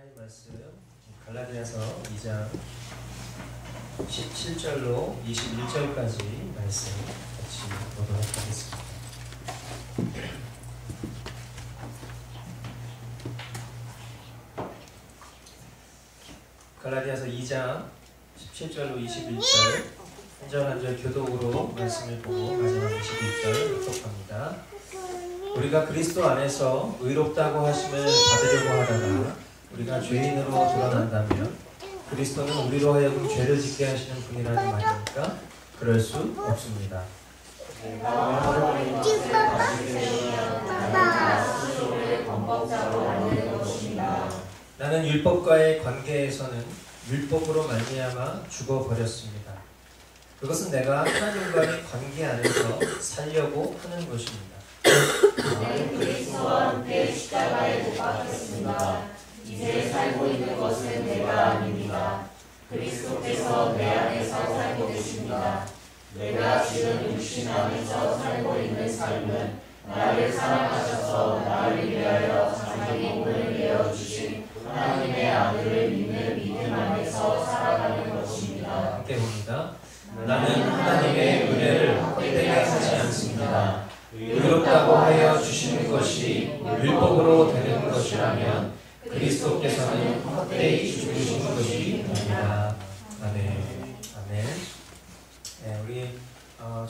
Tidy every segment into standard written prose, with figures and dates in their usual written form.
하나님 말씀 갈라디아서 2장 17절로 21절까지 말씀 같이 보도록 하겠습니다. 갈라디아서 2장 17절로 21절 한 절 한 절 교독으로 말씀을 보고 마지막 21절 묵독합니다. 우리가 그리스도 안에서 의롭다고 하심을 받으려고 하다가 우리가 죄인으로 드러난다면 그리스도는 우리로 하여금 죄를 짓게 하시는 분이라는 말입니까? 그럴 수 없습니다. 나는 율법과의 관계에서는 율법으로 말미암아 죽어버렸습니다. 그것은 내가 하나님과의 관계 안에서 살려고 하는 것입니다. 나는 그리스도와 함께 십자가에 못 박혔습니다. 이제 살고 있는 것은 내가 아닙니다. 그리스도께서 내 안에서 살고 계십니다. 내가 지금 육신 안에서 살고 있는 삶은 나를 사랑하셔서 나를 위하여 자기 몸을 내어주신 하나님의 아들을 믿는 믿음 안에서 살아가는 것입니다. 함께 봅니다. 나는 하나님의 은혜를 헛되게 하지 않습니다. 의롭다고 하여 주시는 것이 율법으로 되는 것이라면 그리스도께서는 헛되이 죽으신 것이 아닙니다. 아멘. 아멘. 네, 우리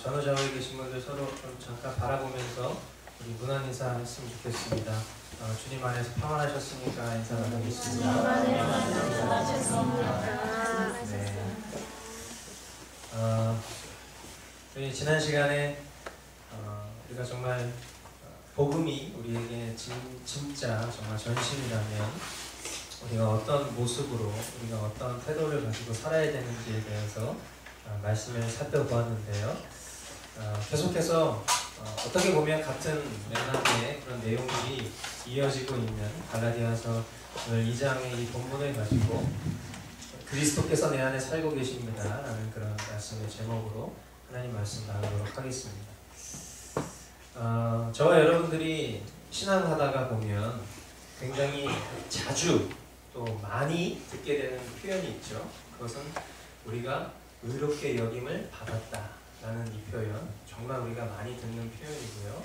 전후좌우에 계신 분들 서로 좀 잠깐 바라보면서 우리 문안 인사 했으면 좋겠습니다. 주님 안에서 평안하셨으니까 인사 나누겠습니다. 네. 우리 지난 시간에 우리가 정말 복음이 우리에게 진짜 정말 전심이라면 우리가 어떤 모습으로 우리가 어떤 태도를 가지고 살아야 되는지에 대해서 말씀을 살펴보았는데요. 계속해서 어떻게 보면 같은 맥락의 그런 내용이 이어지고 있는 갈라디아서 오늘 2장의 이 본문을 가지고 그리스도께서 내 안에 살고 계십니다 라는 그런 말씀의 제목으로 하나님 말씀 나누도록 하겠습니다. 저와 여러분들이 신앙하다가 보면 굉장히 자주 또 많이 듣게 되는 표현이 있죠. 그것은 우리가 의롭게 여김을 받았다 라는 이 표현, 정말 우리가 많이 듣는 표현이고요.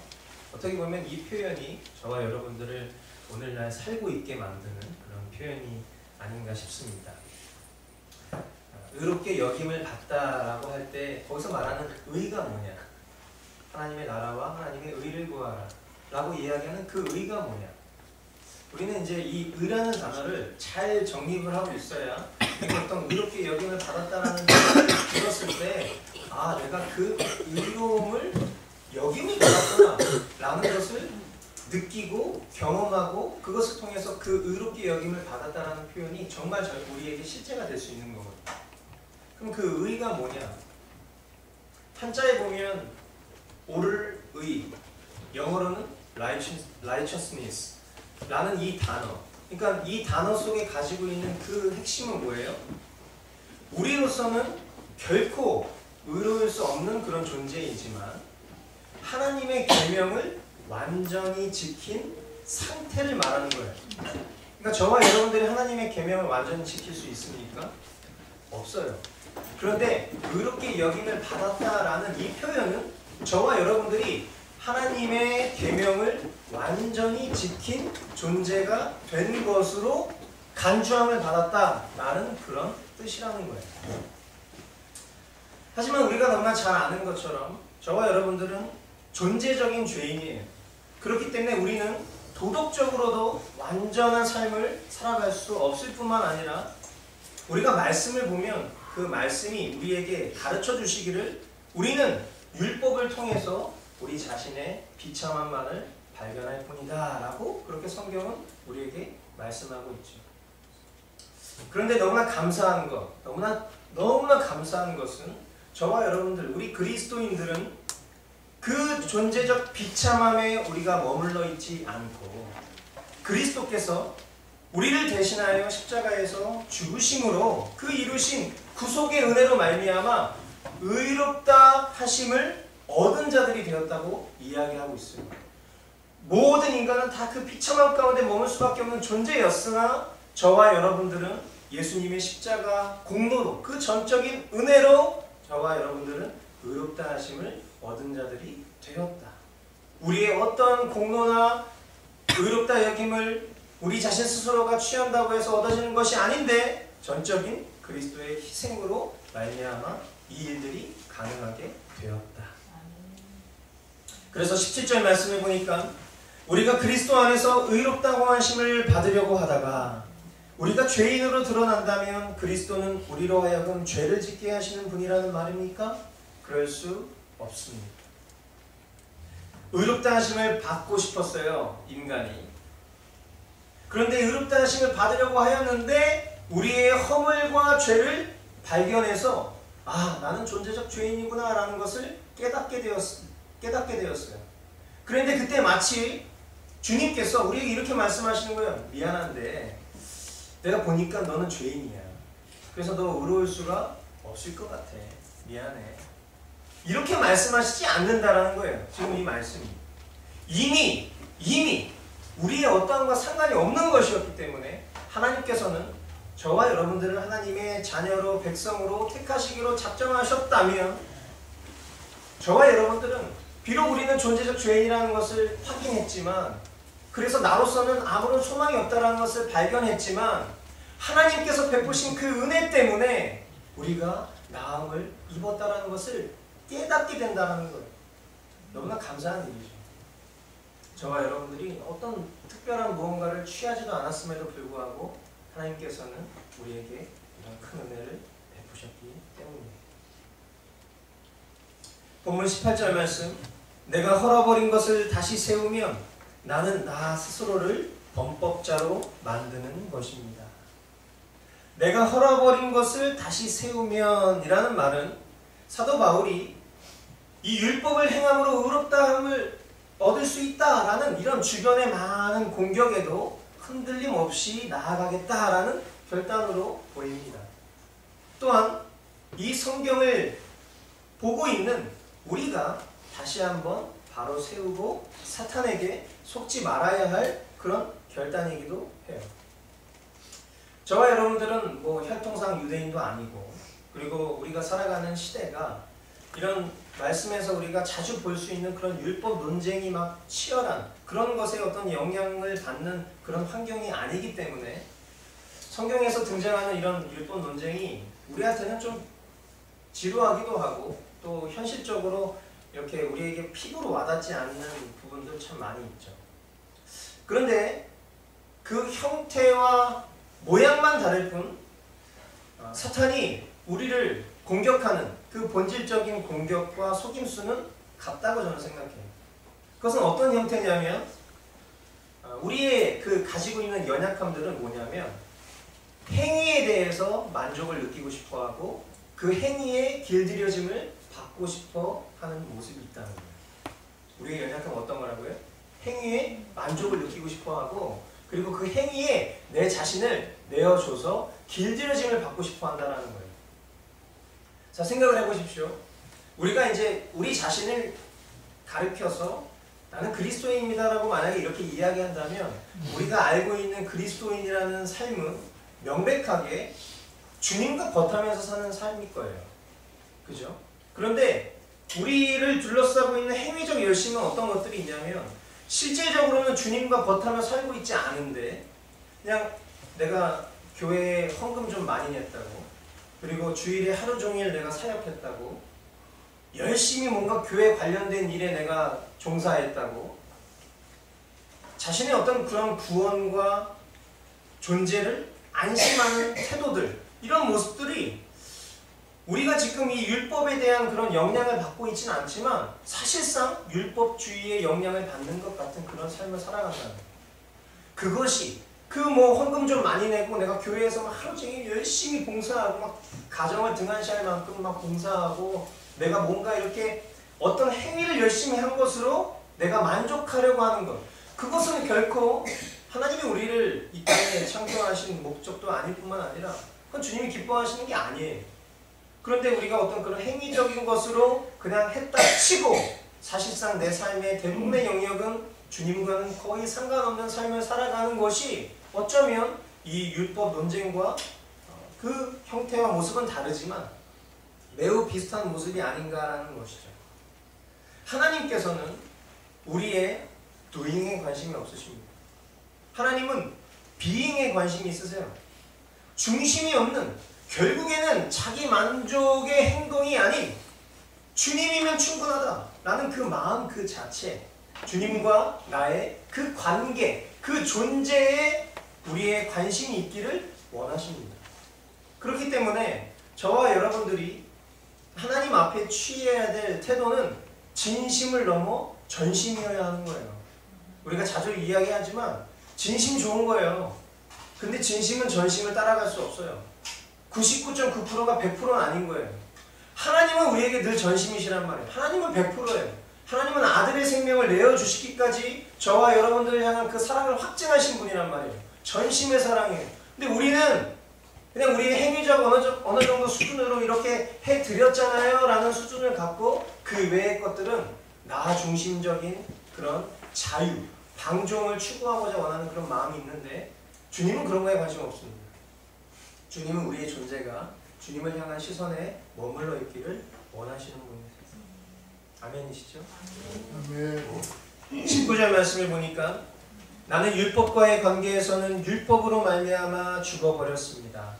어떻게 보면 이 표현이 저와 여러분들을 오늘날 살고 있게 만드는 그런 표현이 아닌가 싶습니다. 의롭게 여김을 받다라고 할 때 거기서 말하는 의가 뭐냐? 하나님의 나라와 하나님의 의를 구하라 라고 이야기하는 그 의가 뭐냐? 우리는 이제 이 의라는 단어를 잘 정립을 하고 있어야 어떤 의롭게 여김을 받았다라는 것을 들었을 때 내가 그 의로움을 여김을 받았구나 라는 것을 느끼고 경험하고 그것을 통해서 그 의롭게 여김을 받았다라는 표현이 정말 우리에게 실제가 될 수 있는 거거든요. 그럼 그 의가 뭐냐? 한자에 보면 옳을 의, 영어로는 righteousness 라는 이 단어, 그러니까 이 단어 속에 가지고 있는 그 핵심은 뭐예요? 우리로서는 결코 의로울 수 없는 그런 존재이지만 하나님의 계명을 완전히 지킨 상태를 말하는 거예요. 그러니까 저와 여러분들이 하나님의 계명을 완전히 지킬 수 있습니까? 없어요. 그런데 의롭게 여김을 받았다라는 이 표현은 저와 여러분들이 하나님의 계명을 완전히 지킨 존재가 된 것으로 간주함을 받았다라는 그런 뜻이라는 거예요. 하지만 우리가 너무나 잘 아는 것처럼 저와 여러분들은 존재적인 죄인이에요. 그렇기 때문에 우리는 도덕적으로도 완전한 삶을 살아갈 수 없을 뿐만 아니라 우리가 말씀을 보면 그 말씀이 우리에게 가르쳐 주시기를 우리는 율법을 통해서 우리 자신의 비참함만을 발견할 뿐이다 라고 그렇게 성경은 우리에게 말씀하고 있죠. 그런데 너무나 감사한 것, 너무나 감사한 것은 저와 여러분들, 우리 그리스도인들은 그 존재적 비참함에 우리가 머물러 있지 않고 그리스도께서 우리를 대신하여 십자가에서 죽으심으로 그 이루신 구속의 은혜로 말미암아 의롭다 하심을 얻은 자들이 되었다고 이야기하고 있습니다. 모든 인간은 다 그 비참함 가운데 머물 수밖에 없는 존재였으나 저와 여러분들은 예수님의 십자가 공로로 그 전적인 은혜로 저와 여러분들은 의롭다 하심을 얻은 자들이 되었다. 우리의 어떤 공로나 의롭다 여김을 우리 자신 스스로가 취한다고 해서 얻어지는 것이 아닌데 전적인 그리스도의 희생으로 말미암아 이 일들이 가능하게 되었다. 그래서 17절 말씀을 보니까 우리가 그리스도 안에서 의롭다고 하심을 받으려고 하다가 우리가 죄인으로 드러난다면 그리스도는 우리로 하여금 죄를 짓게 하시는 분이라는 말입니까? 그럴 수 없습니다. 의롭다 하심을 받고 싶었어요, 인간이. 그런데 의롭다 하심을 받으려고 하였는데 우리의 허물과 죄를 발견해서 나는 존재적 죄인이구나 라는 것을 깨닫게 되었어요. 그런데 그때 마치 주님께서 우리에게 이렇게 말씀하시는 거예요. 미안한데 내가 보니까 너는 죄인이야. 그래서 너 의로울 수가 없을 것 같아. 미안해. 이렇게 말씀하시지 않는다라는 거예요. 지금 이 말씀이 이미 우리의 어떠함과 상관이 없는 것이었기 때문에 하나님께서는 저와 여러분들을 하나님의 자녀로 백성으로 택하시기로 작정하셨다면 저와 여러분들은 비록 우리는 존재적 죄인이라는 것을 확인했지만 그래서 나로서는 아무런 소망이 없다는 것을 발견했지만 하나님께서 베푸신 그 은혜 때문에 우리가 나음을 입었다는 것을 깨닫게 된다는 거예요. 너무나 감사한 일이죠. 저와 여러분들이 어떤 특별한 무언가를 취하지도 않았음에도 불구하고 하나님께서는 우리에게 이런 큰 은혜를 베푸셨기 때문입니다. 본문 18절 말씀, 내가 헐어버린 것을 다시 세우면 나는 나 스스로를 범법자로 만드는 것입니다. 내가 헐어버린 것을 다시 세우면 이라는 말은 사도 바울이 이 율법을 행함으로 의롭다함을 얻을 수 있다라는 이런 주변의 많은 공격에도 흔들림 없이 나아가겠다라는 결단으로 보입니다. 또한 이 성경을 보고 있는 우리가 다시 한번 바로 세우고 사탄에게 속지 말아야 할 그런 결단이기도 해요. 저와 여러분들은 혈통상 유대인도 아니고 그리고 우리가 살아가는 시대가 이런 말씀에서 우리가 자주 볼 수 있는 그런 율법 논쟁이 막 치열한 그런 것에 어떤 영향을 받는 그런 환경이 아니기 때문에 성경에서 등장하는 이런 율법 논쟁이 우리한테는 좀 지루하기도 하고 또 현실적으로 이렇게 우리에게 피부로 와닿지 않는 부분들 참 많이 있죠. 그런데 그 형태와 모양만 다를 뿐 사탄이 우리를 공격하는 그 본질적인 공격과 속임수는 같다고 저는 생각해요. 그것은 어떤 형태냐면 우리의 그 가지고 있는 연약함들은 뭐냐면 행위에 대해서 만족을 느끼고 싶어하고 그 행위에 길들여짐을 받고 싶어 하는 모습이 있다는 거예요. 우리의 연약함은 어떤 거라고요? 행위에 만족을 느끼고 싶어하고 그리고 그 행위에 내 자신을 내어줘서 길들여짐을 받고 싶어 한다는 거예요. 자, 생각을 해보십시오. 우리가 이제 우리 자신을 가르쳐서 나는 그리스도인입니다라고 만약에 이렇게 이야기한다면 우리가 알고 있는 그리스도인이라는 삶은 명백하게 주님과 겉하면서 사는 삶일 거예요. 그죠? 그런데 우리를 둘러싸고 있는 행위적 열심은 어떤 것들이 있냐면 실제적으로는 주님과 겉하며 살고 있지 않은데 그냥 내가 교회에 헌금 좀 많이 냈다고 그리고 주일에 하루 종일 내가 사역했다고 열심히 뭔가 교회 관련된 일에 내가 종사했다고 자신의 어떤 그런 구원과 존재를 안심하는 태도들 이런 모습들이 우리가 지금 이 율법에 대한 그런 영향을 받고 있지는 않지만 사실상 율법주의의 영향을 받는 것 같은 그런 삶을 살아간다는 거예요. 그것이 헌금 좀 많이 내고 내가 교회에서 막 하루 종일 열심히 봉사하고 막 가정을 등한시할 만큼 막 봉사하고 내가 뭔가 이렇게 어떤 행위를 열심히 한 것으로 내가 만족하려고 하는 것 그것은 결코 하나님이 우리를 이 땅에 창조하신 목적도 아닐 뿐만 아니라 그건 주님이 기뻐하시는 게 아니에요. 그런데 우리가 어떤 그런 행위적인 것으로 그냥 했다 치고 사실상 내 삶의 대부분의 영역은 주님과는 거의 상관없는 삶을 살아가는 것이 어쩌면 이 율법 논쟁과 그 형태와 모습은 다르지만 매우 비슷한 모습이 아닌가라는 것이죠. 하나님께서는 우리의 doing에 관심이 없으십니다. 하나님은 being에 관심이 있으세요. 중심이 없는, 결국에는 자기 만족의 행동이 아닌 주님이면 충분하다라는 그 마음 그 자체, 주님과 나의 그 관계, 그 존재에 우리의 관심이 있기를 원하십니다. 그렇기 때문에 저와 여러분들이 하나님 앞에 취해야 될 태도는 진심을 넘어 전심이어야 하는 거예요. 우리가 자주 이야기하지만 진심 좋은 거예요. 근데 진심은 전심을 따라갈 수 없어요. 99.9%가 100%는 아닌 거예요. 하나님은 우리에게 늘 전심이시란 말이에요. 하나님은 100%예요. 하나님은 아들의 생명을 내어주시기까지 저와 여러분들을 향한 그 사랑을 확증하신 분이란 말이에요. 전심의 사랑이에요. 근데 우리는 그냥 우리의 행위적 어느 정도 수준으로 이렇게 해드렸잖아요 라는 수준을 갖고 그 외의 것들은 나 중심적인 그런 자유, 방종을 추구하고자 원하는 그런 마음이 있는데 주님은 그런 거에 관심 없습니다. 주님은 우리의 존재가 주님을 향한 시선에 머물러 있기를 원하시는 분이세요. 아멘이시죠? 아멘. 19절 말씀을 보니까 나는 율법과의 관계에서는 율법으로 말미암아 죽어버렸습니다.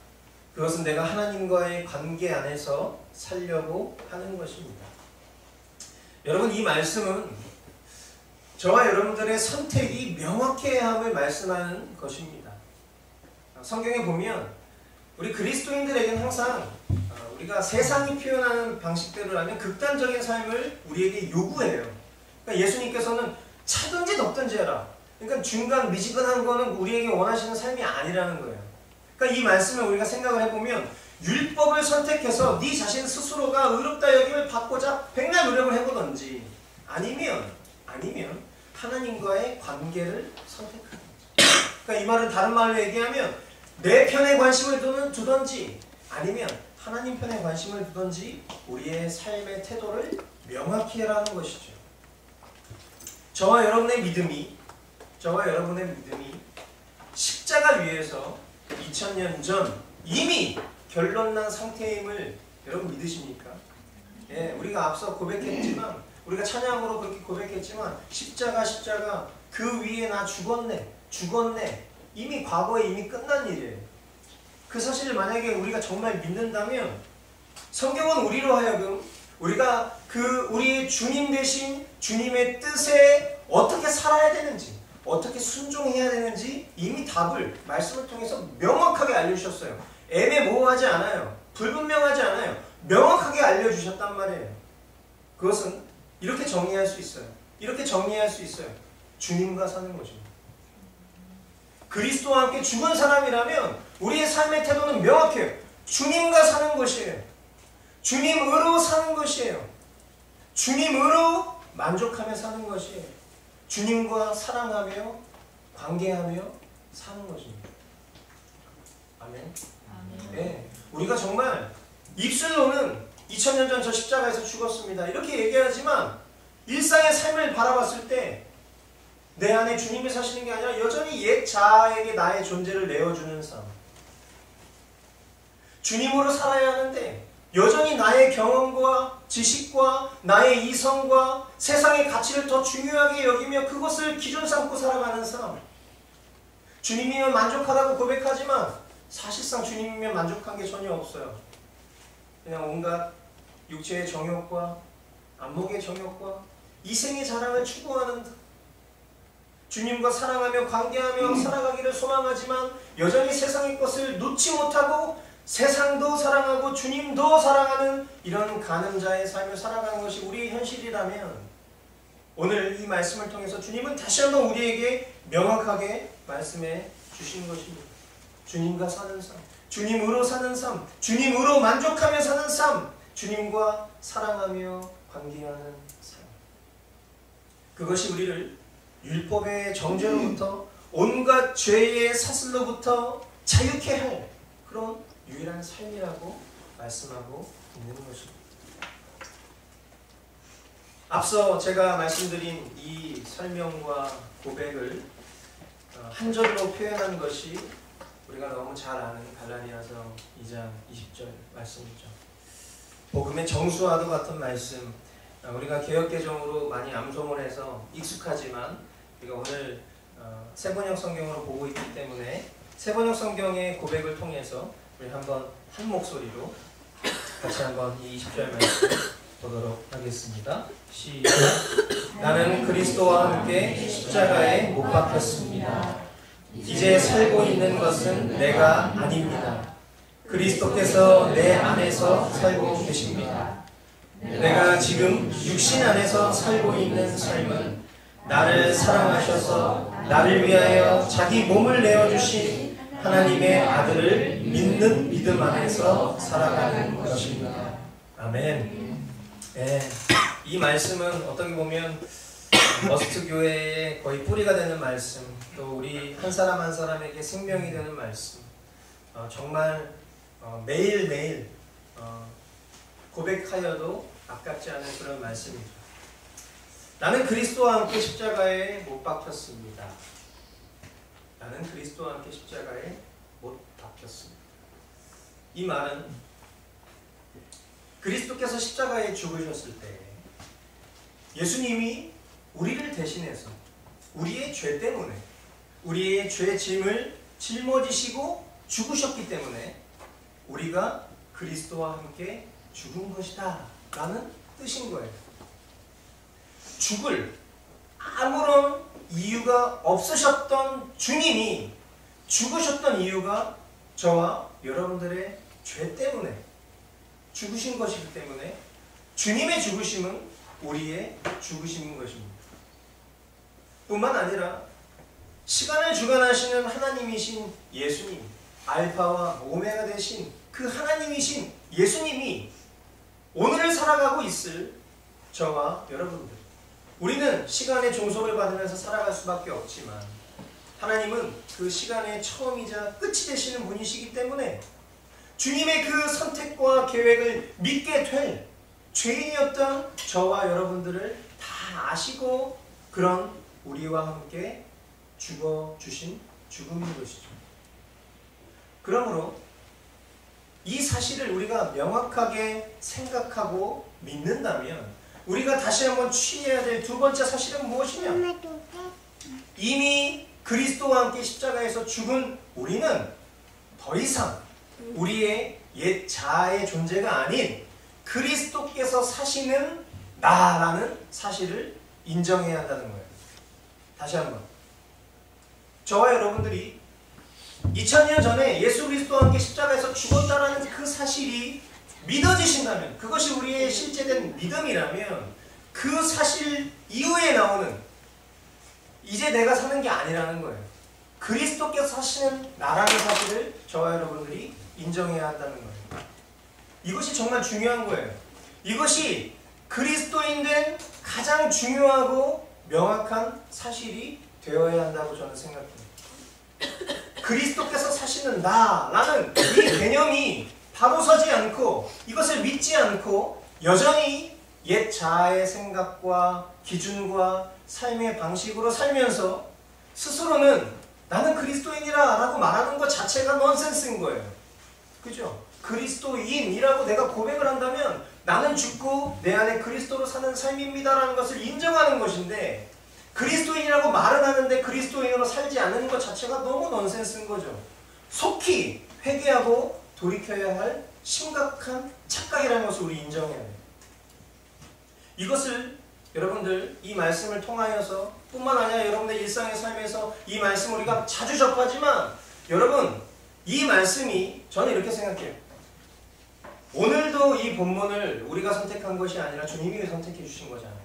그것은 내가 하나님과의 관계 안에서 살려고 하는 것입니다. 여러분, 이 말씀은 저와 여러분들의 선택이 명확해야 함을 말씀하는 것입니다. 성경에 보면 우리 그리스도인들에게는 항상 우리가 세상이 표현하는 방식대로라면 극단적인 삶을 우리에게 요구해요. 그러니까 예수님께서는 차든지 덥든지 해라. 그러니까 중간 미지근한 거는 우리에게 원하시는 삶이 아니라는 거예요. 그러니까 이 말씀을 우리가 생각을 해보면 율법을 선택해서 네 자신 스스로가 의롭다 여김을 받고자 백날 노력을 해보든지 아니면 하나님과의 관계를 선택하는 거죠. 그러니까 이 말은 다른 말로 얘기하면 내 편에 관심을 두든지 아니면 하나님 편에 관심을 두든지 우리의 삶의 태도를 명확히 해라는 것이죠. 저와 여러분의 믿음이 십자가 위에서 2000년 전 이미 결론난 상태임을 여러분 믿으십니까? 예, 우리가 앞서 고백했지만 우리가 찬양으로 그렇게 고백했지만 십자가 그 위에 나 죽었네 이미 과거에 이미 끝난 일이에요. 그 사실을 만약에 우리가 정말 믿는다면 성경은 우리로 하여금 우리가 우리의 주님 대신 주님의 뜻에 어떻게 살아야 되는지 어떻게 순종해야 되는지 이미 답을 말씀을 통해서 명확하게 알려주셨어요. 애매모호하지 않아요. 불분명하지 않아요. 명확하게 알려주셨단 말이에요. 그것은 이렇게 정리할 수 있어요. 주님과 사는 것입니다. 그리스도와 함께 죽은 사람이라면 우리의 삶의 태도는 명확해요. 주님과 사는 것이에요. 주님으로 사는 것이에요. 주님으로 만족하며 사는 것이에요. 주님과 사랑하며 관계하며 사는 것입니다. 아멘. 네, 우리가 정말 입술로는 2000년 전 저 십자가에서 죽었습니다 이렇게 얘기하지만 일상의 삶을 바라봤을 때 내 안에 주님이 사시는 게 아니라 여전히 옛 자아에게 나의 존재를 내어주는 삶. 주님으로 살아야 하는데 여전히 나의 경험과 지식과 나의 이성과 세상의 가치를 더 중요하게 여기며 그것을 기준 삼고 살아가는 삶. 주님이면 만족하다고 고백하지만 사실상 주님이면 만족한 게 전혀 없어요. 그냥 온갖 육체의 정욕과 안목의 정욕과 이생의 자랑을 추구하는 주님과 사랑하며 관계하며 살아가기를 소망하지만 여전히 세상의 것을 놓지 못하고 세상도 사랑하고 주님도 사랑하는 이런 가늠자의 삶을 살아가는 것이 우리의 현실이라면 오늘 이 말씀을 통해서 주님은 다시 한번 우리에게 명확하게 말씀해 주신 것입니다. 주님과 사는 삶, 주님으로 사는 삶, 주님으로 만족하며 사는 삶, 주님과 사랑하며 관계하는 삶. 그것이 우리를 율법의 정죄로부터 온갖 죄의 사슬로부터 자유케 할 그런 유일한 삶이라고 말씀하고 있는 것입니다. 앞서 제가 말씀드린 이 설명과 고백을 한 절로 표현한 것이 우리 우리가 너무 잘 아는 갈라디아서 2장 20절 말씀이죠. 복음의 정수와도 같은 말씀, 우리가 개역개정으로 많이 암송을 해서 익숙하지만 우리가 오늘 새번역 성경으로 보고 있기 때문에 새번역 성경의 고백을 통해서 우리 한번 한 목소리로 같이 한번 이 20절 말씀 보도록 하겠습니다. 시작. 나는 그리스도와 함께 십자가에 못 박혔습니다. 이제 살고 있는 것은 내가 아닙니다. 그리스도께서 내 안에서 살고 계십니다. 내가 지금 육신 안에서 살고 있는 삶은 나를 사랑하셔서 나를 위하여 자기 몸을 내어주신 하나님의 아들을 믿는 믿음 안에서 살아가는 것입니다. 아멘. 네, 이 말씀은 어떻게 보면 머스트 교회의 거의 뿌리가 되는 말씀, 또 우리 한 사람 한 사람에게 생명이 되는 말씀, 정말 매일매일 고백하여도 아깝지 않은 그런 말씀이죠. 나는 그리스도와 함께 십자가에 못 박혔습니다. 나는 그리스도와 함께 십자가에 못 박혔습니다. 이 말은 그리스도께서 십자가에 죽으셨을 때 예수님이 우리를 대신해서 우리의 죄 때문에 우리의 죄 짐을 짊어지시고 죽으셨기 때문에 우리가 그리스도와 함께 죽은 것이다 라는 뜻인 거예요. 죽을 아무런 이유가 없으셨던 주님이 죽으셨던 이유가 저와 여러분들의 죄 때문에 죽으신 것이기 때문에 주님의 죽으심은 우리의 죽으심인 것입니다. 뿐만 아니라 시간을 주관하시는 하나님이신 예수님, 알파와 오메가 되신 그 하나님이신 예수님이 오늘을 살아가고 있을 저와 여러분들, 우리는 시간의 종속을 받으면서 살아갈 수밖에 없지만 하나님은 그 시간의 처음이자 끝이 되시는 분이시기 때문에 주님의 그 선택과 계획을 믿게 될 죄인이었던 저와 여러분들을 다 아시고 그런 우리와 함께 죽어주신 죽음인 것이죠. 그러므로 이 사실을 우리가 명확하게 생각하고 믿는다면 우리가 다시 한번 취해야 될 두 번째 사실은 무엇이냐? 이미 그리스도와 함께 십자가에서 죽은 우리는 더 이상 우리의 옛 자아의 존재가 아닌 그리스도께서 사시는 나라는 사실을 인정해야 한다는 거예요. 다시 한번, 저와 여러분들이 2000년 전에 예수 그리스도와 함께 십자가에서 죽었다라는 그 사실이 믿어지신다면, 그것이 우리의 실제된 믿음이라면 그 사실 이후에 나오는 이제 내가 사는 게 아니라는 거예요. 그리스도께서 사시는 나라는 사실을 저와 여러분들이 인정해야 한다는 거예요. 이것이 정말 중요한 거예요. 이것이 그리스도인된 가장 중요하고 명확한 사실이 되어야 한다고 저는 생각해요. 그리스도께서 사시는 나라는 이 개념이 바로 서지 않고 이것을 믿지 않고 여전히 옛 자아의 생각과 기준과 삶의 방식으로 살면서 스스로는 나는 그리스도인이라 라고 말하는 것 자체가 넌센스인 거예요. 그죠? 그리스도인이라고 내가 고백을 한다면 나는 죽고 내 안에 그리스도로 사는 삶입니다 라는 것을 인정하는 것인데, 그리스도인이라고 말은 하는데 그리스도인으로 살지 않는 것 자체가 너무 넌센스인 거죠. 속히 회개하고 돌이켜야 할 심각한 착각이라는 것을 우리 인정해야 해요. 이것을 여러분들 이 말씀을 통하여서 뿐만 아니라 여러분들 일상의 삶에서 이 말씀 우리가 자주 접하지만, 여러분 이 말씀이, 저는 이렇게 생각해요. 오늘도 이 본문을 우리가 선택한 것이 아니라 주님이 선택해 주신 거잖아요.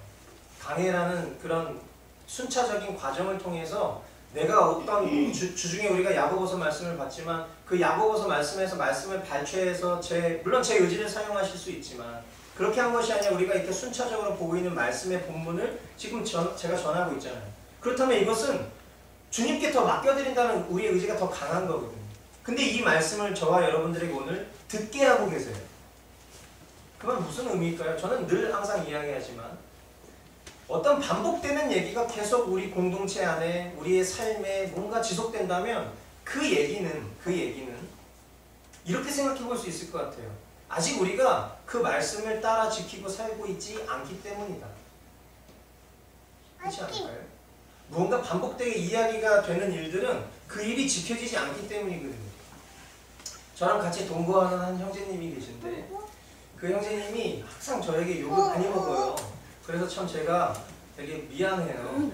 강해라는 그런 순차적인 과정을 통해서 내가 어떤 주중에 우리가 야고보서 말씀을 봤지만 그 야고보서 말씀에서 말씀을 발췌해서 물론 제 의지를 사용하실 수 있지만 그렇게 한 것이 아니라 우리가 이렇게 순차적으로 보고 있는 말씀의 본문을 지금 제가 전하고 있잖아요. 그렇다면 이것은 주님께 더 맡겨드린다는 우리의 의지가 더 강한 거거든요. 근데 이 말씀을 저와 여러분들에게 오늘 듣게 하고 계세요. 그건 무슨 의미일까요? 저는 늘 항상 이야기하지만 어떤 반복되는 얘기가 계속 우리 공동체 안에 우리의 삶에 뭔가 지속된다면 그 그 얘기는 이렇게 생각해 볼 수 있을 것 같아요. 아직 우리가 그 말씀을 따라 지키고 살고 있지 않기 때문이다. 그렇지 않을까요? 무언가 반복되게 이야기가 되는 일들은 그 일이 지켜지지 않기 때문이거든요. 저랑 같이 동거하는 한 형제님이 계신데 그 형제님이 항상 저에게 욕을 많이 먹어요. 그래서 참 제가 되게 미안해요.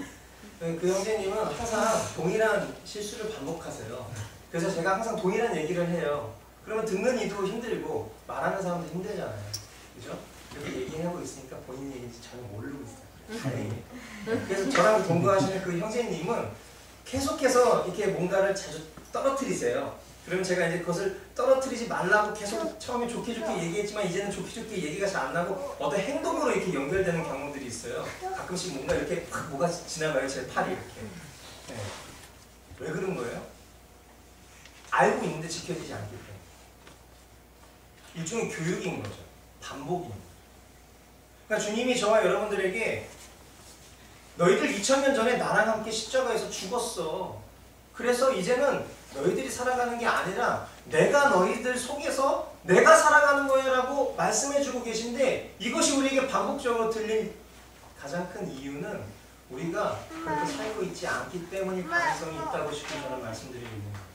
그 형제님은 항상 동일한 실수를 반복하세요. 그래서 제가 항상 동일한 얘기를 해요. 그러면 듣는 이도 힘들고 말하는 사람도 힘들잖아요. 그죠? 이렇게 얘기하고 있으니까 본인 얘기인지 전혀 모르고 있어요. 다행히. 그래서 저랑 동거하시는 그 형제님은 계속해서 이렇게 뭔가를 자주 떨어뜨리세요. 그러면 제가 이제 그것을 떨어뜨리지 말라고 계속 처음에 좋게 얘기했지만 이제는 좋게 얘기가 잘 안 나고 어떤 행동으로 이렇게 연결되는 경우들이 있어요. 가끔씩 뭔가 이렇게 확 뭐가 지나가요. 제 팔이 이렇게. 네. 왜 그런 거예요? 알고 있는데 지켜지지 않기 때문에. 일종의 교육인 거죠. 반복인. 그러니까 주님이 저와 여러분들에게 너희들 2000년 전에 나랑 함께 십자가에서 죽었어. 그래서 이제는 너희들이 살아가는 게 아니라 내가 너희들 속에서 내가 살아가는 거야 라고 말씀해주고 계신데 이것이 우리에게 반복적으로 들린 가장 큰 이유는 우리가 그렇게 살고 있지 않기 때문일 가능성이 있다고 지금 저는 말씀드리고 있는 거예요.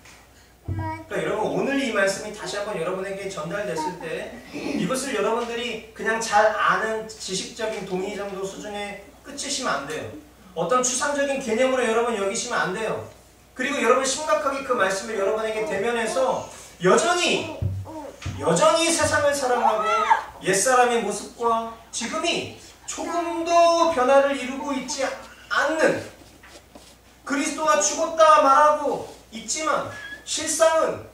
그러니까 여러분 오늘 이 말씀이 다시 한번 여러분에게 전달됐을 때 이것을 여러분들이 그냥 잘 아는 지식적인 동의 정도 수준에 끝이시면 안 돼요. 어떤 추상적인 개념으로 여러분 여기시면 안 돼요. 그리고 여러분 심각하게 그 말씀을 여러분에게 대면해서 여전히 세상을 사랑하고 옛사람의 모습과 지금이 조금도 변화를 이루고 있지 않는 그리스도가 죽었다 말하고 있지만 실상은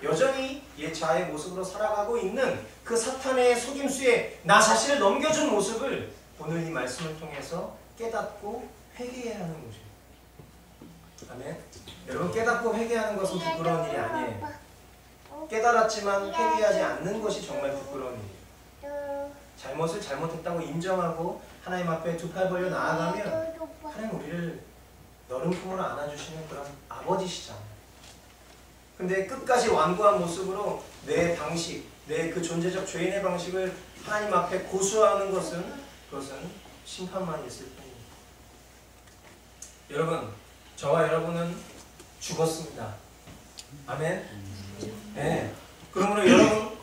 여전히 옛 자아의 모습으로 살아가고 있는 그 사탄의 속임수에 나 자신을 넘겨준 모습을 오늘 이 말씀을 통해서 깨닫고 회개해야 하는 거죠. 아멘. 여러분 깨닫고 회개하는 것은 부끄러운 일이 아니에요. 깨달았지만 회개하지 않는 것이 정말 부끄러운 일이에요. 잘못을 잘못했다고 인정하고 하나님 앞에 두 팔 벌려 나아가면 하나님 우리를 너른 품으로 안아주시는 그런 아버지시잖아요. 근데 끝까지 완고한 모습으로 내 방식, 내 그 존재적 죄인의 방식을 하나님 앞에 고수하는 것은 그것은 심판만 있을 뿐입니다. 여러분, 저와 여러분은 죽었습니다. 아멘? 네. 그러므로 여러분,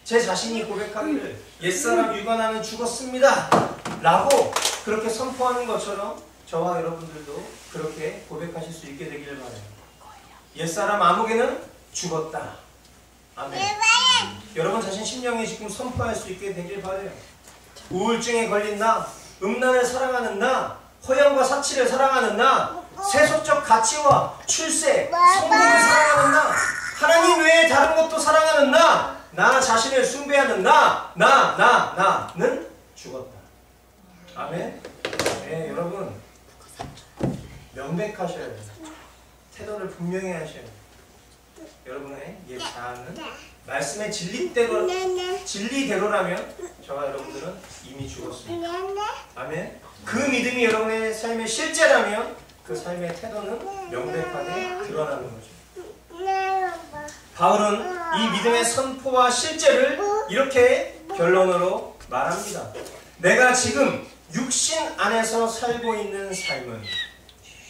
제 자신이 고백하기를 옛사람 육안하는 죽었습니다 라고 그렇게 선포하는 것처럼 저와 여러분들도 그렇게 고백하실 수 있게 되기를 바라요. 옛사람 아무개는 죽었다. 아멘. 여러분 자신 심령에 지금 선포할 수 있게 되길 바라요. 우울증에 걸린 나, 음란을 사랑하는 나, 허영과 사치를 사랑하는 나, 세속적 가치와 출세, 성공을 사랑하는 나, 하나님 외에 다른 것도 사랑하는 나 자신을 숭배하는 나는 죽었다. 아멘. 네, 여러분 명백하셔야 돼요. 태도를 분명히 하셔야 돼요. 여러분의 옛 자아는 말씀의 진리대로라면 저와 여러분들은 이미 죽었습니다. 아멘. 그 믿음이 여러분의 삶의 실제라면 그 삶의 태도는 명백하게 드러나는 거죠. 바울은 이 믿음의 선포와 실제를 이렇게 결론으로 말합니다. 내가 지금 육신 안에서 살고 있는 삶은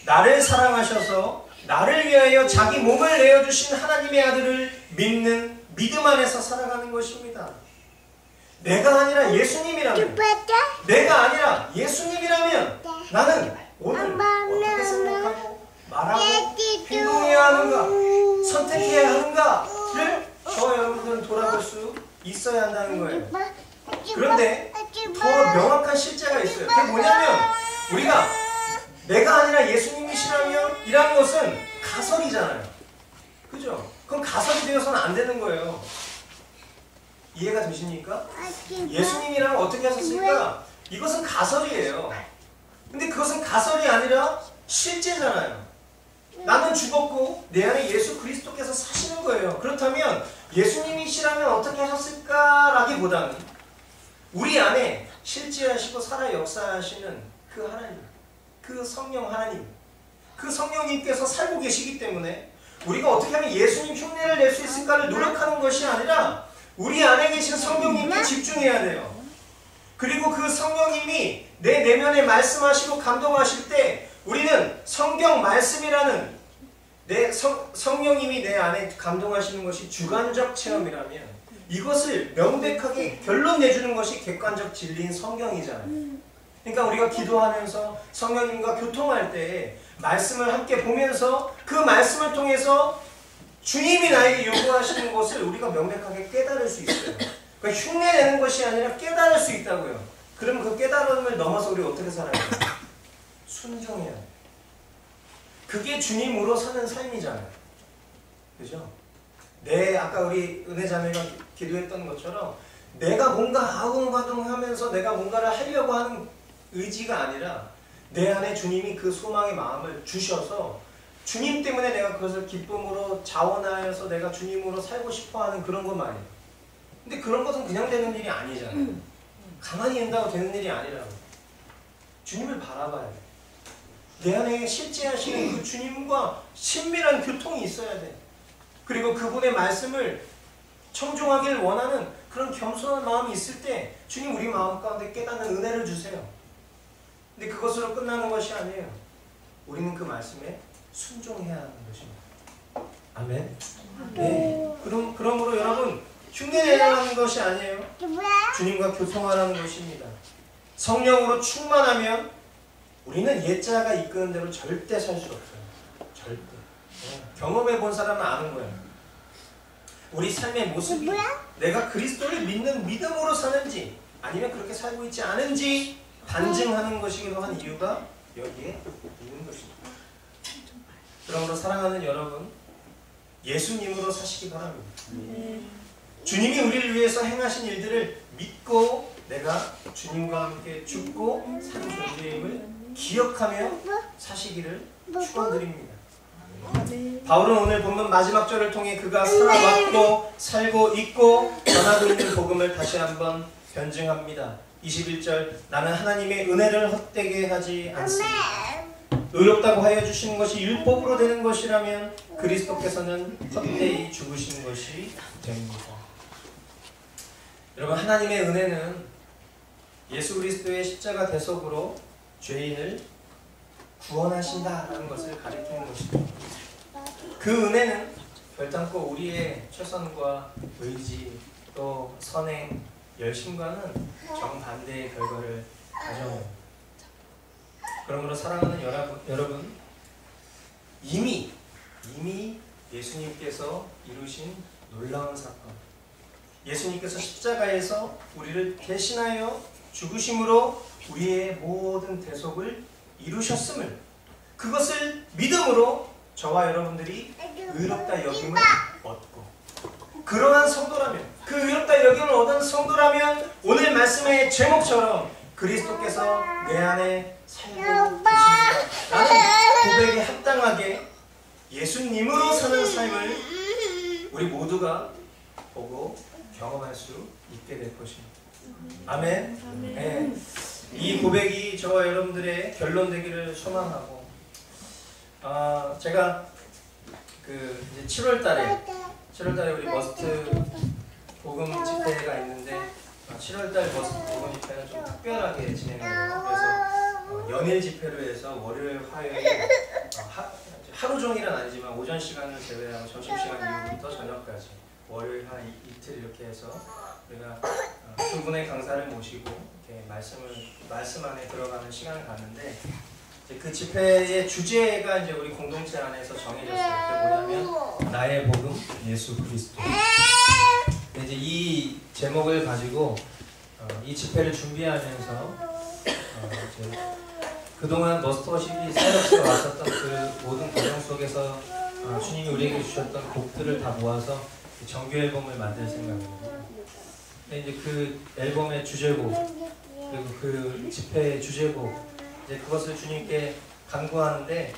나를 사랑하셔서 나를 위하여 자기 몸을 내어주신 하나님의 아들을 믿는 믿음 안에서 살아가는 것입니다. 내가 아니라 예수님이라면 나는 오늘 어떻게 생각하고 말하고 행동해야 하는가, 선택해야 하는가를 저와 여러분들은 돌아볼 수 있어야 한다는 거예요. 그런데 더 명확한 실제가 있어요. 그게 뭐냐면 우리가 내가 아니라 예수님이시라면 이라는 것은 가설이잖아요. 그죠? 그럼 가설이 되어서는 안 되는 거예요. 이해가 되십니까? 예수님이라면 어떻게 하셨을까? 이것은 가설이에요. 근데 그것은 가설이 아니라 실제잖아요. 나는 죽었고 내 안에 예수 그리스도께서 사시는 거예요. 그렇다면 예수님이시라면 어떻게 하셨을까라기보다는 우리 안에 실제하시고 살아 역사하시는 그 하나님, 그 성령 하나님, 그 성령님께서 살고 계시기 때문에 우리가 어떻게 하면 예수님 흉내를 낼 수 있을까를 노력하는 것이 아니라 우리 안에 계신 성령님께 집중해야 돼요. 그리고 그 성령님이 내 내면에 말씀하시고 감동하실 때 우리는 성경 말씀이라는 성령님이 내 안에 감동하시는 것이 주관적 체험이라면 이것을 명백하게 결론 내주는 것이 객관적 진리인 성경이잖아요. 그러니까 우리가 기도하면서 성령님과 교통할 때 말씀을 함께 보면서 그 말씀을 통해서 주님이 나에게 요구하시는 것을 우리가 명백하게 깨달을 수 있어요. 그러니까 흉내내는 것이 아니라 깨달을 수 있다고요. 그럼 그 깨달음을 넘어서 우리 어떻게 살아야 돼요? 순종해야 돼요. 그게 주님으로 사는 삶이잖아요. 그죠? 아까 우리 은혜자매가 기도했던 것처럼 내가 뭔가 아웅바둥하면서 내가 뭔가를 하려고 하는 의지가 아니라 내 안에 주님이 그 소망의 마음을 주셔서 주님 때문에 내가 그것을 기쁨으로 자원하여서 내가 주님으로 살고 싶어하는 그런 것만이에요. 근데 그런 것은 그냥 되는 일이 아니잖아요. 가만히 있는다고 되는 일이 아니라고. 주님을 바라봐야 돼. 내 안에 실제하시는 그 주님과 친밀한 교통이 있어야 돼. 그리고 그분의 말씀을 청종하기를 원하는 그런 겸손한 마음이 있을 때 주님 우리 마음 가운데 깨닫는 은혜를 주세요. 근데 그것으로 끝나는 것이 아니에요. 우리는 그 말씀에 순종해야 하는 것입니다. 아멘. 네. 그러므로 여러분 흉내내라는 것이 아니에요. 주님과 교통하라는 것입니다. 성령으로 충만하면 우리는 옛자가 이끄는 대로 절대 살 수 없어요. 절대. 경험해 본 사람은 아는 거예요. 우리 삶의 모습이 내가 그리스도를 믿는 믿음으로 사는지 아니면 그렇게 살고 있지 않은지 반증하는 것이기도 한 이유가 여기에 있는 것입니다. 그러므로 사랑하는 여러분, 예수님으로 사시기 바랍니다. 주님이 우리를 위해서 행하신 일들을 믿고 내가 주님과 함께 죽고 사는 존재임을 기억하며 사시기를 축원드립니다. 바울은 오늘 본문 마지막 절을 통해 그가 살아왔고 살고 있고 전하고 있는 복음을 다시 한번 변증합니다. 21절 나는 하나님의 은혜를 헛되게 하지 않습니다. 의롭다고 하여 주시는 것이 율법으로 되는 것이라면 그리스도께서는 헛되이 죽으신 것이 됩니다. 여러분 하나님의 은혜는 예수 그리스도의 십자가 대속으로 죄인을 구원하신다라는 것을 가리키는 것입니다. 그 은혜는 별탄코 우리의 최선과 의지 또 선행, 열심과는 정반대의 결과를 가져옵니다. 그러므로 사랑하는 여러분 이미 예수님께서 이루신 놀라운 사건 예수님께서 십자가에서 우리를 대신하여 죽으심으로 우리의 모든 대속을 이루셨음을 그것을 믿음으로 저와 여러분들이 의롭다 여김을 얻고 그러한 성도라면 그 의롭다 여김을 얻은 성도라면 오늘 말씀의 제목처럼 그리스도께서 내 안에 살고 계십니다 라는 고백에 합당하게 예수님으로 사는 삶을 우리 모두가 보고 경험할 수 있게 될 것입니다. 아멘. 네. 이 고백이 저와 여러분들의 결론 되기를 소망하고 제가 이제 7월달에 우리 머스트 복음 집회가 있는데 7월달 머스트 복음 집회는 좀 특별하게 진행해요. 그래서 연일 집회로 해서 월요일, 화요일 하루 종일은 아니지만 오전 시간을 제외하고 점심 시간 이후부터 저녁까지 월요일 한 이틀 이렇게 해서 우리가 두 분의 강사를 모시고 이렇게 말씀 안에 들어가는 시간을 갖는데 이제 그 집회의 주제가 이제 우리 공동체 안에서 정해졌어요. 그게 뭐냐면 나의 복음 예수 그리스도. 이제 이 제목을 가지고 이 집회를 준비하면서 이제 그동안 머스터십이 사역에 왔었던 그 모든 과정 속에서 주님이 우리에게 주셨던 곡들을 다 모아서 정규 앨범을 만들 생각입니다. 근데 이제 그 앨범의 주제곡 그리고 그 집회의 주제곡 이제 그것을 주님께 간구하는데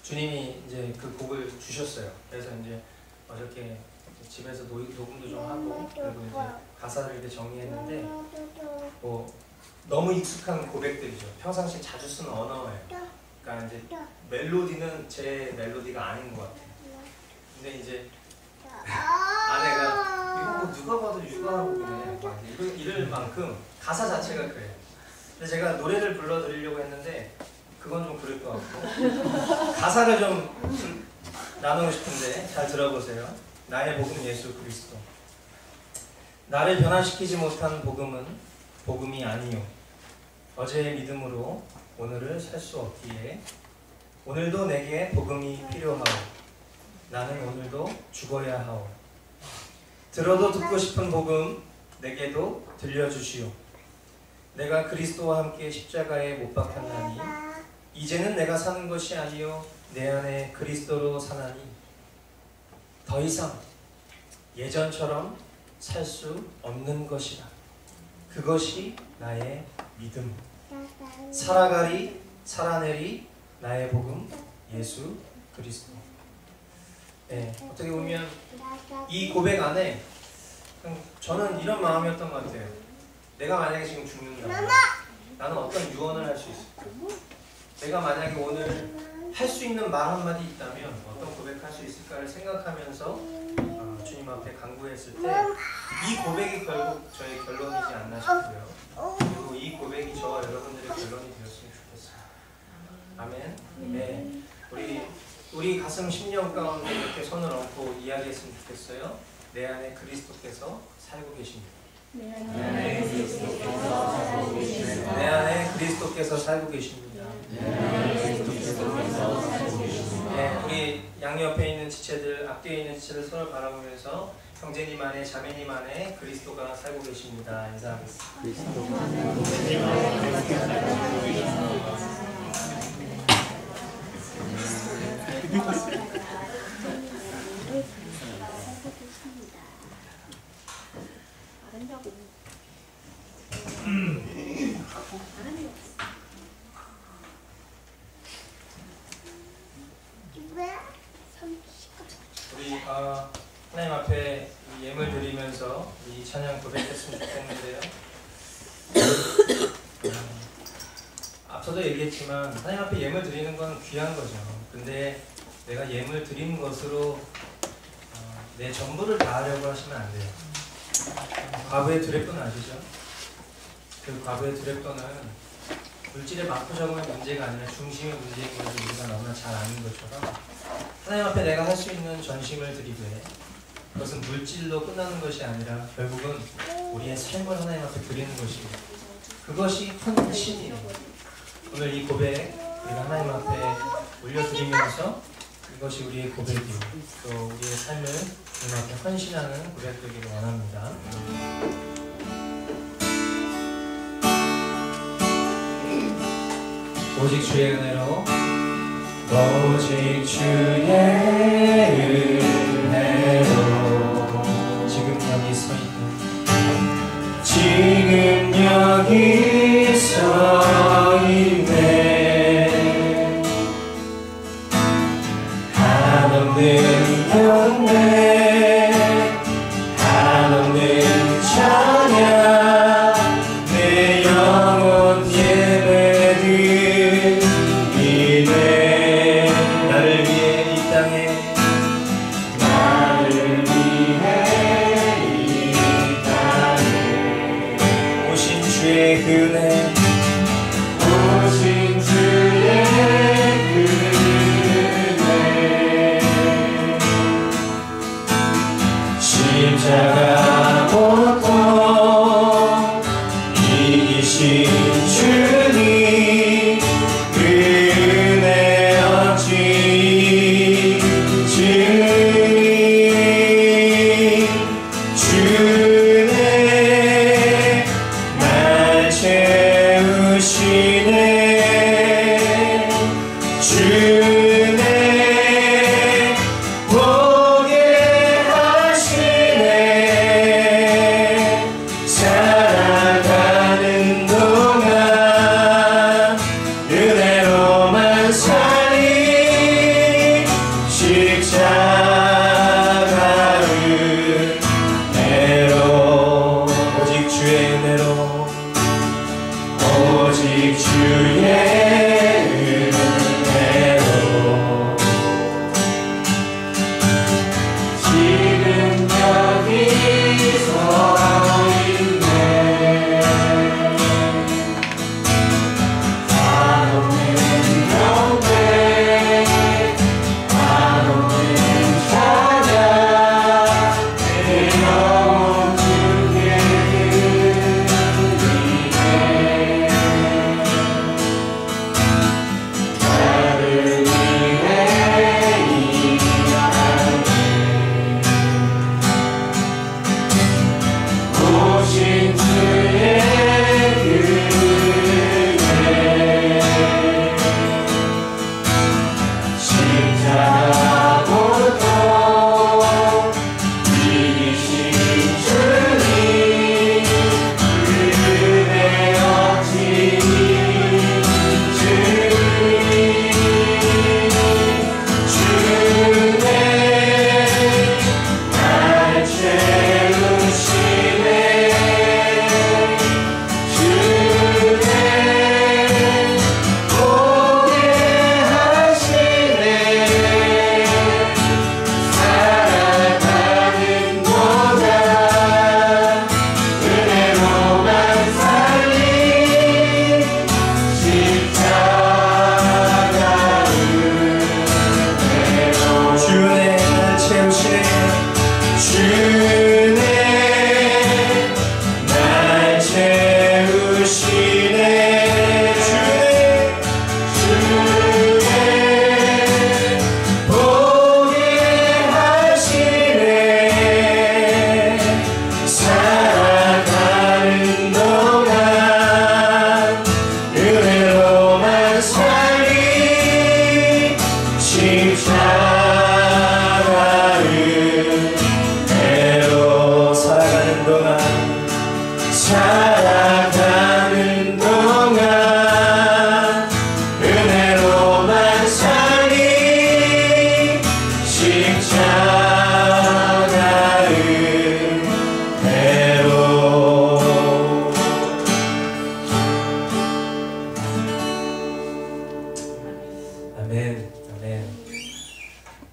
주님이 이제 그 곡을 주셨어요. 그래서 이제 어저께 집에서 녹음도 좀 하고 그리고 이제 가사를 이렇게 정리했는데 뭐 너무 익숙한 고백들이죠. 평상시 자주 쓰는 언어예요. 그러니까 이제 멜로디는 제 멜로디가 아닌 것 같아요. 근데 이제 아내가 이거 뭐 누가 봐도 육아복이네 막 이럴 만큼 가사 자체가 그래요. 근데 제가 노래를 불러드리려고 했는데 그건 좀 그럴 것 같고 가사를 좀 나누고 싶은데 잘 들어보세요. 나의 복음 예수 그리스도. 나를 변화시키지 못한 복음은 복음이 아니요. 어제의 믿음으로 오늘을 살 수 없기에 오늘도 내게 복음이 필요하오. 나는 오늘도 죽어야 하오. 들어도 듣고 싶은 복음 내게도 들려주시오. 내가 그리스도와 함께 십자가에 못 박혔나니 이제는 내가 사는 것이 아니요 내 안에 그리스도로 사나니 더 이상 예전처럼 살 수 없는 것이다. 그것이 나의 믿음. 살아가리 살아내리 나의 복음 예수 그리스도. 네, 어떻게 보면 이 고백 안에 저는 이런 마음이었던 것 같아요. 내가 만약에 지금 죽는다면 나는 어떤 유언을 할 수 있을까? 내가 만약에 오늘 할 수 있는 말 한마디 있다면 어떤 고백할 수 있을까를 생각하면서 주님 앞에 간구했을 때 이 고백이 결국 저의 결론이지 않나 싶고요. 그리고 이 고백이 저와 여러분들의 결론이 되었으면 좋겠어요. 아멘. 네, 우리 가슴 심령 가운데 이렇게 손을 얹고 이야기했으면 좋겠어요. 내 안에 그리스도께서 살고 계십니다. 내 안에 그리스도께서 살고 계십니다. 네, 우리 양옆에 있는 지체들, 앞뒤에 있는 지체들 서로 바라보면서 형제님 안에, 자매님 안에 그리스도가 살고 계십니다. 인사하겠습니다. 우리 하나님 앞에 예물 드리면서 이 찬양 고백했으면 좋겠는데요. 앞서도 얘기했지만 하나님 앞에 예물 드리는 건 귀한 거죠. 근데 내가 예물 드린 것으로 내 전부를 다하려고 하시면 안 돼요. 과부의 두레돈 아시죠? 그 과부의 두레돈은 물질의 많고 적음의 문제가 아니라 중심의 문제인 것을 우리가 너무나 잘 아는 것처럼 하나님 앞에 내가 할 수 있는 전심을 드리되 그것은 물질로 끝나는 것이 아니라 결국은 우리의 삶을 하나님 앞에 드리는 것이고 그것이 헌신이에요. 오늘 이 고백 우리가 하나님 앞에 올려드리면서 이것이 우리의 고백이고 또 우리의 삶을 하나님 앞에 헌신하는 고백 되기를 원합니다. 오직 주의 은혜로 오직 주의 은혜로 지금 여기 서 있네 지금 여기 서 있네 한없는 경배 한없는 찬양 내 영혼 예배드리네 나를 위해 이 땅에 오신 주의 은혜 오신 주의 은혜 십자가 고통 이기신 주님 그 은혜 어찌 주네 날 채우시네 주네 보게 하시네 살아가는 동안 은혜로만 살리 십자가 은혜로 오직 주의 은혜로 오직 주의 은혜로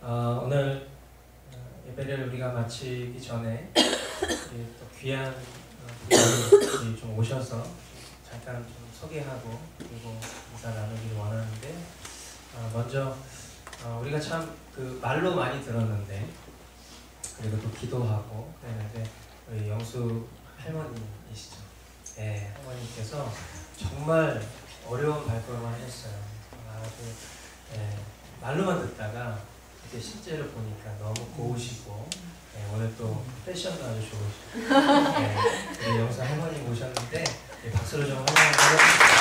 오늘 예배를 우리가 마치기 전에 또 귀한 분들이 좀 오셔서 잠깐 좀 소개하고 그리고 인사 나누기를 원하는데 먼저 우리가 참 그 말로 많이 들었는데 그리고 또 기도하고 그랬는데 우리 영수 할머니이시죠? 네, 할머니께서 정말 어려운 발걸음을 하셨어요. 아주 말로만 듣다가 이렇게 실제로 보니까 너무 고우시고 오늘 또 패션도 아주 좋으시고 우리 영수 할머니 모셨는데 박수로 좀 환영하겠습니다.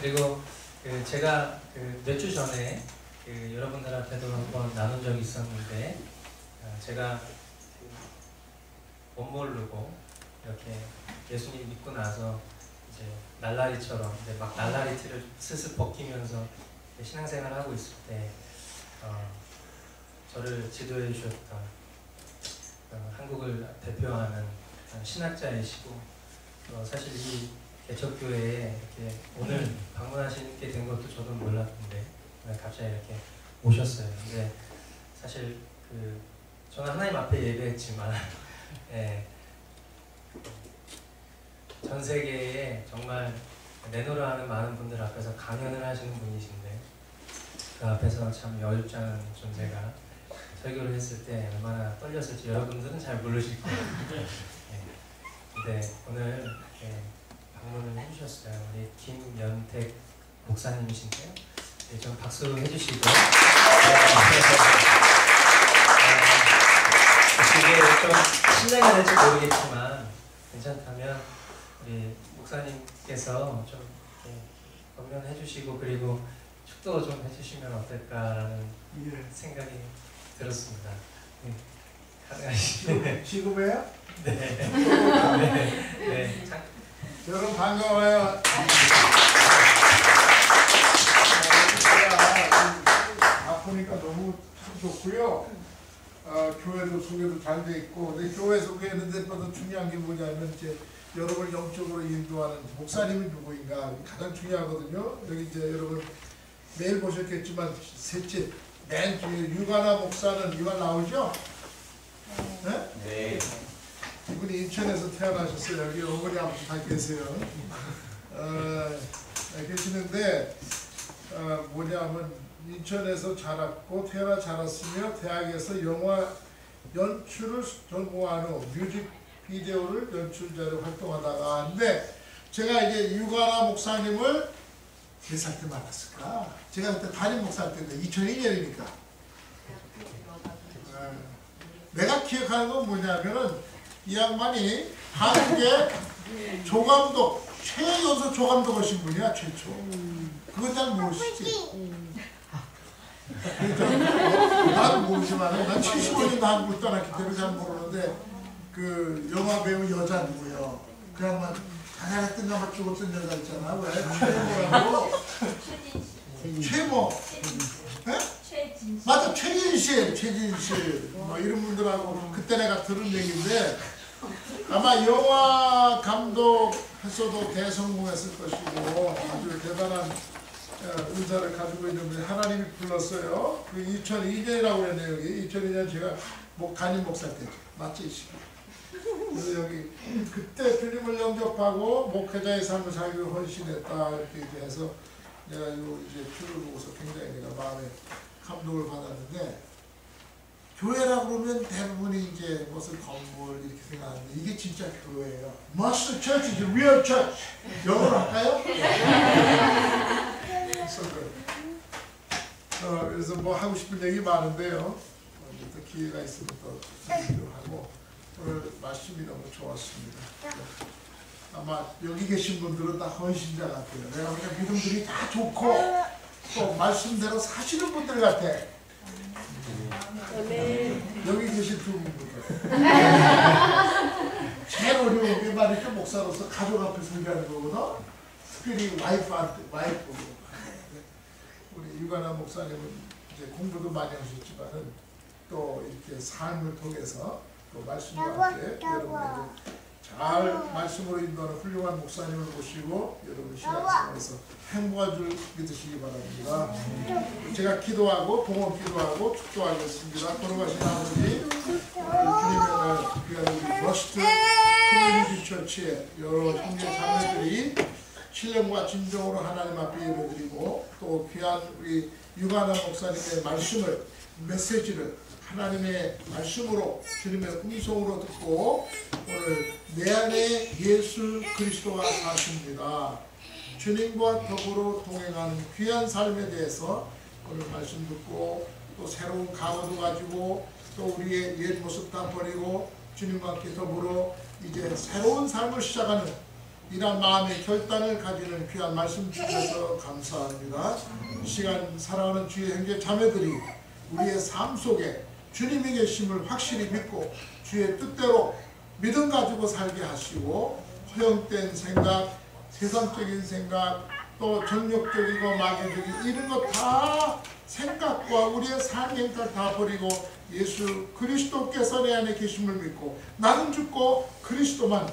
그리고 제가 몇 주 전에 여러분들한테도 한번 나눈 적이 있었는데 제가 못 모르고 이렇게 예수님 믿고 나서 이제 날라리처럼 이제 막 날라리 티를 슬슬 벗기면서 신앙생활을 하고 있을 때 저를 지도해 주셨던 한국을 대표하는 신학자이시고 사실 이 개척교회에 이렇게 오늘 방문하시게 된 것도 저도 몰랐는데 갑자기 이렇게 오셨어요. 근데 사실 저는 하나님 앞에 예배했지만 전 세계에 정말 내노라 하는 많은 분들 앞에서 강연을 하시는 분이신데 그 앞에서 참 여쭙지 않은 존재가 설교를 했을 때 얼마나 떨렸을지 여러분들은 잘 모르실 거예요. 근데 오늘 방문을 해주셨어요. 우리 김연택 목사님이신데요. 좀 박수 해주시고 이게 좀 신뢰가 될지 모르겠지만 괜찮다면 우리 목사님께서 좀 권면해 주시고 그리고 축도 좀 해주시면 어떨까라는 생각이 들었습니다. 가능하시죠? 지금이에요? 네. 여러분 반가워요. 바쁘니까 너무 좋고요. 교회도 소개도 잘 돼 있고, 근데 교회 소개하는 데보다 중요한 게 뭐냐면 이제 여러분을 영적으로 인도하는 목사님이 누구인가 가장 중요하거든요. 여기 이제 여러분 매일 보셨겠지만 셋째 맨 뒤에 유가나 목사는 이만 나오죠? 네? 네. 이분이 인천에서 태어나셨어요. 여기 어머니 아버지 다 계세요. 계시는데 뭐냐면 인천에서 자랐고 태어나 자랐으며 대학에서 영화 연출을 전공한 후 뮤직비디오를 연출자로 활동하다가 근데 제가 이제 유가나 목사님을 몇 살 때 만났을까? 제가 그때 담임 목사일 때인데 2001년이니까 내가 기억하는 건 뭐냐면은 이 양반이 한국의 조감독, 최연소 조감독 하신 분이야, 최초. 그건 잘 모르시지? 나도 모르지만, 난 75년도 한국을 떠났기 때문에 잘 모르는데, 그 영화 배우 여자 누구요? 그 양반, 잘했던 양반 죽었던 여자 있잖아. 왜? 최모라고? 최모. 네? 맞아, 최진실 뭐 이런 분들하고 그때 내가 들은 얘기인데 아마 영화 감독했어도 대성공했을 것이고 아주 대단한 은사를 가지고 있는 분이 하나님이 불렀어요. 그 2002년이라고 그랬네요. 여기 2002년 제가 간임 목사 때죠. 맞지? 그래서 여기 그때 주님을 영접하고 목회자의 삶을 살기 헌신했다 이렇게 해서 내가 이제 표를 보고서 굉장히 내가 마음에 감동을 받았는데 교회라 그러면 대부분이 이제 무슨 건물 이렇게 생각하는데 이게 진짜 교회예요. Master Church is a real church. 영어로 할까요? 그래서 뭐 하고 싶은 얘기 많은데요. 또 기회가 있으면 또 얘기도 하고 오늘 말씀이 너무 좋았습니다. 아마 여기 계신 분들은 다 헌신자 같아요. 내가 그냥 믿음들이 다 좋고 또 말씀대로 사시는 분들 같아. 여기 계신 두 분부터. 제일 어려운 게 말이죠. 목사로서 가족 앞에 설교하는 거거든. 특별히 와이프. 우리 유가나 목사님은 이제 공부도 많이 하셨지만은 또 이렇게 삶을 통해서 또 말씀과 함께 여러분에게 잘 말씀으로 인도하는 훌륭한 목사님을 모시고 여러분 신앙생활에서 행복한 줄 믿으시기 바랍니다. 제가 기도하고 봉헌 기도하고 축도하겠습니다. 돌아가신 아버지 주님의 날 귀한 우리 머스트 커뮤니티 처치의 여러 형제 자매들이 신령과 진정으로 하나님 앞에 예배드리고 또 귀한 우리 유관한 목사님의 말씀을 메시지를 하나님의 말씀으로 주님의 음성으로 듣고 오늘 내 안에 예수 그리스도가 사십니다. 주님과 더불어 동행하는 귀한 삶에 대해서 오늘 말씀 듣고 또 새로운 각오도 가지고 또 우리의 옛 모습 다 버리고 주님과 함께 더불어 이제 새로운 삶을 시작하는 이런 마음의 결단을 가지는 귀한 말씀 주셔서 감사합니다. 이 시간 사랑하는 주의 형제 자매들이 우리의 삶 속에 주님이 계심을 확실히 믿고 주의 뜻대로 믿음 가지고 살게 하시고 허영된 생각, 세상적인 생각, 또 정욕적이고 마귀적인 이런 것 다 생각과 우리의 삶의 행태를 다 버리고 예수 그리스도께서 내 안에 계심을 믿고 나는 죽고 그리스도만,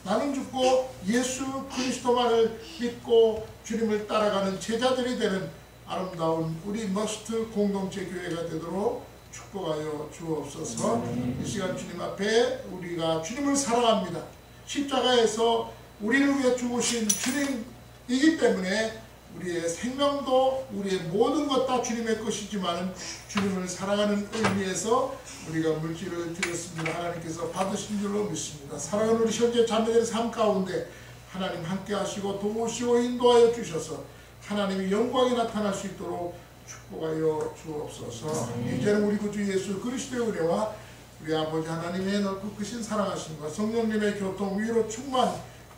나는 죽고 예수 그리스도만을 믿고 주님을 따라가는 제자들이 되는 아름다운 우리 머스트 공동체 교회가 되도록 축복하여 주옵소서. 이 시간 주님 앞에 우리가 주님을 사랑합니다. 십자가에서 우리를 위해 죽으신 주님이기 때문에 우리의 생명도 우리의 모든 것 다 주님의 것이지만 주님을 사랑하는 의미에서 우리가 물질을 드렸습니다. 하나님께서 받으신 줄로 믿습니다. 사랑하는 우리 현재 자매들의 삶 가운데 하나님 함께 하시고 도우시고 인도하여 주셔서 하나님의 영광이 나타날 수 있도록 축복하여 주옵소서. 이제는 우리 구주 예수 그리스도의 은혜와 우리 아버지 하나님의 넓고 크신 사랑하심과 성령님의 교통 위로 충만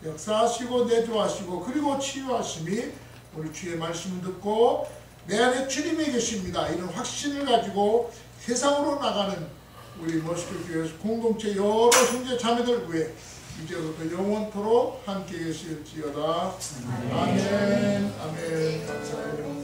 역사하시고 내조하시고 그리고 치유하심이 우리 주의 말씀을 듣고 내 안에 주님이 계십니다 이런 확신을 가지고 세상으로 나가는 우리 머스트 교회 공동체 여러 형제 자매들 위해 이제부터 영원토록 함께 계실지어다. 아멘. 아멘. 감사해요.